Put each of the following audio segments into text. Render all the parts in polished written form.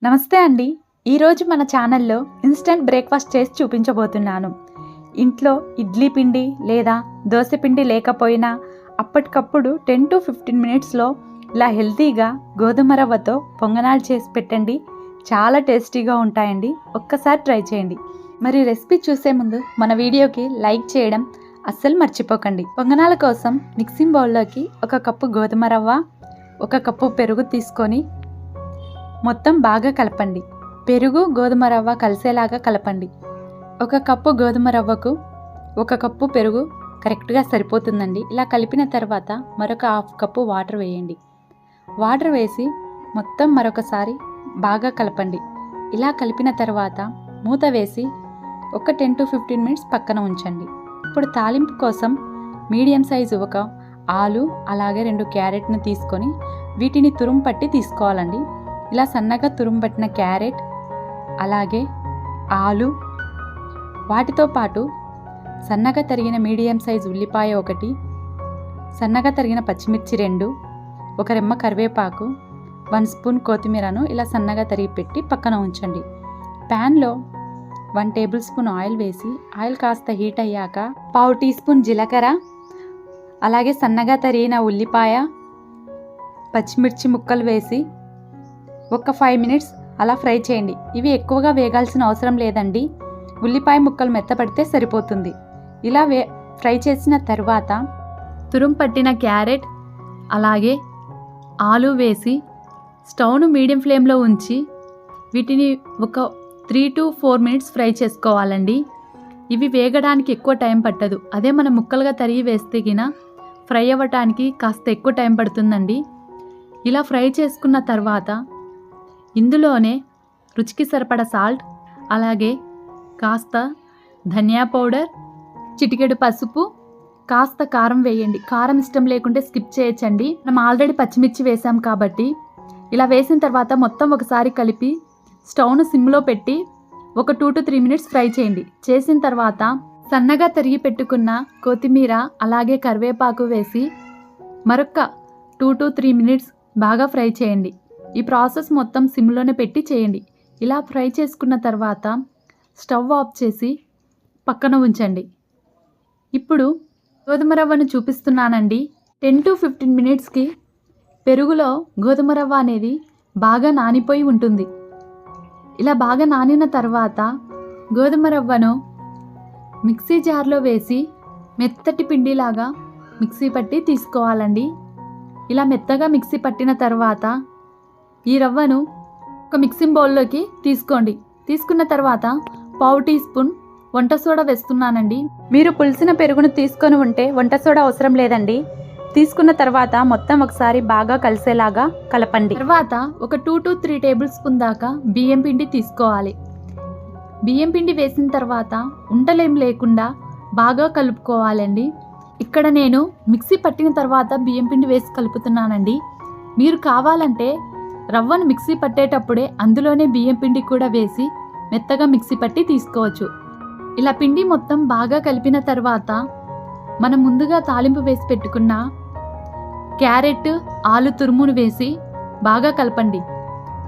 నమస్తే అండి. ఈరోజు మన ఛానల్లో ఇన్స్టంట్ బ్రేక్ఫాస్ట్ చేసి చూపించబోతున్నాను. ఇంట్లో ఇడ్లీ పిండి లేదా దోశ పిండి లేకపోయినా అప్పటికప్పుడు 10 to 15 మినిట్స్లో ఇలా హెల్తీగా గోధుమ రవ్వతో పొంగనాలు చేసి పెట్టండి. చాలా టేస్టీగా ఉంటాయండి. ఒక్కసారి ట్రై చేయండి. మరి రెసిపీ చూసే ముందు మన వీడియోకి లైక్ చేయడం అస్సలు మర్చిపోకండి. పొంగనాల కోసం మిక్సింగ్ బౌల్లోకి 1 కప్పు గోధుమ రవ్వ, 1 కప్పు పెరుగు తీసుకొని మొత్తం బాగా కలపండి. పెరుగు గోధుమ రవ్వ కలిసేలాగా కలపండి. 1 కప్పు గోధుమ రవ్వకు 1 కప్పు పెరుగు కరెక్ట్గా సరిపోతుందండి. ఇలా కలిపిన తర్వాత మరొక 1/2 కప్పు వాటర్ వేయండి. వాటర్ వేసి మొత్తం మరొకసారి బాగా కలపండి. ఇలా కలిపిన తర్వాత మూత వేసి ఒక 10 to 15 మినిట్స్ పక్కన ఉంచండి. ఇప్పుడు తాలింపు కోసం మీడియం సైజు 1 ఆలు అలాగే 2 క్యారెట్ను తీసుకొని వీటిని తురుము పట్టి తీసుకోవాలండి. ఇలా సన్నగా తురుము పట్టిన క్యారెట్ అలాగే ఆలు, వాటితో పాటు సన్నగా తరిగిన మీడియం సైజు ఉల్లిపాయ 1, సన్నగా తరిగిన పచ్చిమిర్చి 2, 1 రెమ్మ కరివేపాకు, 1 స్పూన్ కొత్తిమీరను ఇలా సన్నగా తరిగి పెట్టి పక్కన ఉంచండి. ప్యాన్లో 1 టేబుల్ స్పూన్ ఆయిల్ వేసి ఆయిల్ కాస్త హీట్ అయ్యాక 1/2 టీ స్పూన్ జీలకర్ర అలాగే సన్నగా తరిగిన ఉల్లిపాయ, పచ్చిమిర్చి ముక్కలు వేసి ఒక 5 మినిట్స్ అలా ఫ్రై చేయండి. ఇవి ఎక్కువగా వేగాల్సిన అవసరం లేదండి. ఉల్లిపాయ ముక్కలు మెత్తపడితే సరిపోతుంది. ఇలా ఫ్రై చేసిన తర్వాత తురుము పట్టిన క్యారెట్ అలాగే ఆలు వేసి స్టవ్ను మీడియం ఫ్లేమ్లో ఉంచి వీటిని ఒక 3 to 4 మినిట్స్ ఫ్రై చేసుకోవాలండి. ఇవి వేగడానికి ఎక్కువ టైం పట్టదు. అదే మనం ముక్కలుగా తరిగి వేస్తే గిన ఫ్రై అవ్వటానికి కాస్త ఎక్కువ టైం పడుతుందండి. ఇలా ఫ్రై చేసుకున్న తర్వాత ఇందులోనే రుచికి సరిపడ సాల్ట్ అలాగే కాస్త ధనియా పౌడర్, చిటికెడు పసుపు, కాస్త కారం వేయండి. కారం ఇష్టం లేకుంటే స్కిప్ చేయొచ్చండి. మనం ఆల్రెడీ పచ్చిమిర్చి వేసాం కాబట్టి ఇలా వేసిన తర్వాత మొత్తం ఒకసారి కలిపి స్టవ్ను సిమ్లో పెట్టి ఒక 2 to 3 మినిట్స్ ఫ్రై చేయండి. చేసిన తర్వాత సన్నగా తరిగి పెట్టుకున్న కొత్తిమీర అలాగే కరివేపాకు వేసి మరొక 2 to 3 మినిట్స్ బాగా ఫ్రై చేయండి. ఈ ప్రాసెస్ మొత్తం సిమ్లోనే పెట్టి చేయండి. ఇలా ఫ్రై చేసుకున్న తర్వాత స్టవ్ ఆఫ్ చేసి పక్కన ఉంచండి. ఇప్పుడు గోధుమ రవ్వను చూపిస్తున్నానండి. 10 to 15 మినిట్స్కి పెరుగులో గోధుమ రవ్వ అనేది బాగా నానిపోయి ఉంటుంది. ఇలా బాగా నానిన తర్వాత గోధుమ రవ్వను మిక్సీ జార్లో వేసి మెత్తటి పిండిలాగా మిక్సీ పట్టి తీసుకోవాలండి. ఇలా మెత్తగా మిక్సీ పట్టిన తర్వాత ఈ రవ్వను ఒక మిక్సింగ్ బౌల్లోకి తీసుకోండి. తీసుకున్న తర్వాత 1/2 టీ స్పూన్ వంట సోడా వేస్తున్నానండి. మీరు పులిసిన పెరుగును తీసుకొని ఉంటే వంట సోడా అవసరం లేదండి. తీసుకున్న తర్వాత మొత్తం ఒకసారి బాగా కలిసేలాగా కలపండి. తర్వాత ఒక 2 to 3 టేబుల్ స్పూన్ దాకా బియ్యం పిండి తీసుకోవాలి. బియ్యం పిండి వేసిన తర్వాత ఉండలేం లేకుండా బాగా కలుపుకోవాలండి. ఇక్కడ నేను మిక్సీ పట్టిన తర్వాత బియ్యం పిండి వేసి కలుపుతున్నానండి. మీరు కావాలంటే రవ్వను మిక్సీ పట్టేటప్పుడే అందులోనే బియ్యం పిండి కూడా వేసి మెత్తగా మిక్సీ పట్టి తీసుకోవచ్చు. ఇలా పిండి మొత్తం బాగా కలిపిన తర్వాత మనం ముందుగా తాలింపు వేసి పెట్టుకున్న క్యారెట్ ఆలు తురుమును వేసి బాగా కలపండి.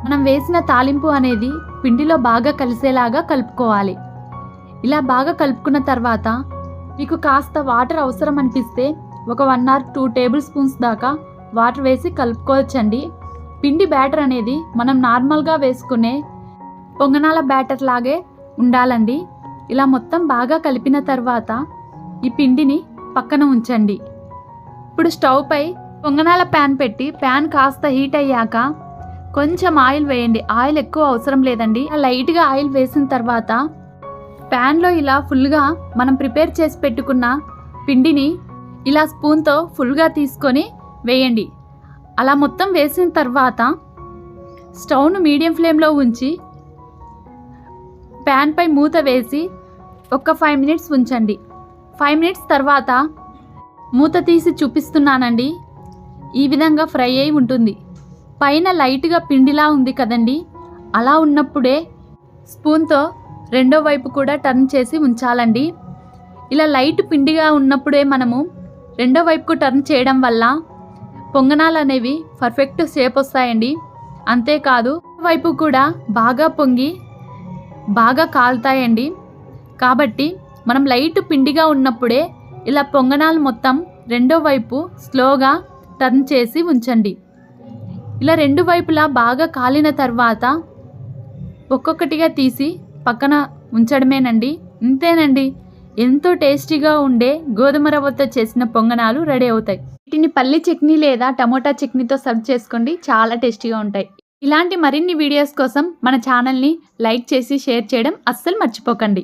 మనం వేసిన తాలింపు అనేది పిండిలో బాగా కలిసేలాగా కలుపుకోవాలి. ఇలా బాగా కలుపుకున్న తర్వాత మీకు కాస్త వాటర్ అవసరం అనిపిస్తే ఒక 1 or 2 టేబుల్ స్పూన్స్ దాకా వాటర్ వేసి కలుపుకోవచ్చండి. పిండి బ్యాటర్ అనేది మనం నార్మల్గా వేసుకునే పొంగనాల బ్యాటర్ లాగే ఉండాలండి. ఇలా మొత్తం బాగా కలిపిన తర్వాత ఈ పిండిని పక్కన ఉంచండి. ఇప్పుడు స్టవ్ పై పొంగనాల ప్యాన్ పెట్టి ప్యాన్ కాస్త హీట్ అయ్యాక కొంచెం ఆయిల్ వేయండి. ఆయిల్ ఎక్కువ అవసరం లేదండి. లైట్గా ఆయిల్ వేసిన తర్వాత ప్యాన్లో ఇలా ఫుల్గా మనం ప్రిపేర్ చేసి పెట్టుకున్న పిండిని ఇలా స్పూన్తో ఫుల్గా తీసుకొని వేయండి. అలా మొత్తం వేసిన తర్వాత స్టవ్ను మీడియం ఫ్లేమ్లో ఉంచి ప్యాన్పై మూత వేసి ఒక 5 మినిట్స్ ఉంచండి. 5 మినిట్స్ తర్వాత మూత తీసి చూపిస్తున్నానండి. ఈ విధంగా ఫ్రై అయి ఉంటుంది. పైన లైట్గా పిండిలా ఉంది కదండి. అలా ఉన్నప్పుడే స్పూన్తో రెండో వైపు కూడా టర్న్ చేసి ఉంచాలండి. ఇలా లైట్ పిండిగా ఉన్నప్పుడే మనము రెండో వైపుకు టర్న్ చేయడం వల్ల పొంగనాలు అనేవి పర్ఫెక్ట్ షేప్ వస్తాయండి. అంతేకాదు వైపు కూడా బాగా పొంగి బాగా కాలుతాయండి. కాబట్టి మనం లైట్ పిండిగా ఉన్నప్పుడే ఇలా పొంగనాలు మొత్తం రెండో వైపు స్లోగా టర్న్ చేసి ఉంచండి. ఇలా రెండు వైపులా బాగా కాలిన తర్వాత ఒక్కొక్కటిగా తీసి పక్కన ఉంచడమేనండి. ఇంతేనండి, ఎంతో టేస్టీగా ఉండే గోధుమ రవ్వతో చేసిన పొంగనాలు రెడీ అవుతాయి. వీటిని పల్లి చట్నీ లేదా టమోటా చట్నీతో సర్వ్ చేసుకోండి, చాలా టేస్టీగా ఉంటాయి. ఇలాంటి మరిన్ని వీడియోస్ కోసం మన ఛానల్ని లైక్ చేసి షేర్ చేయడం అస్సలు మర్చిపోకండి.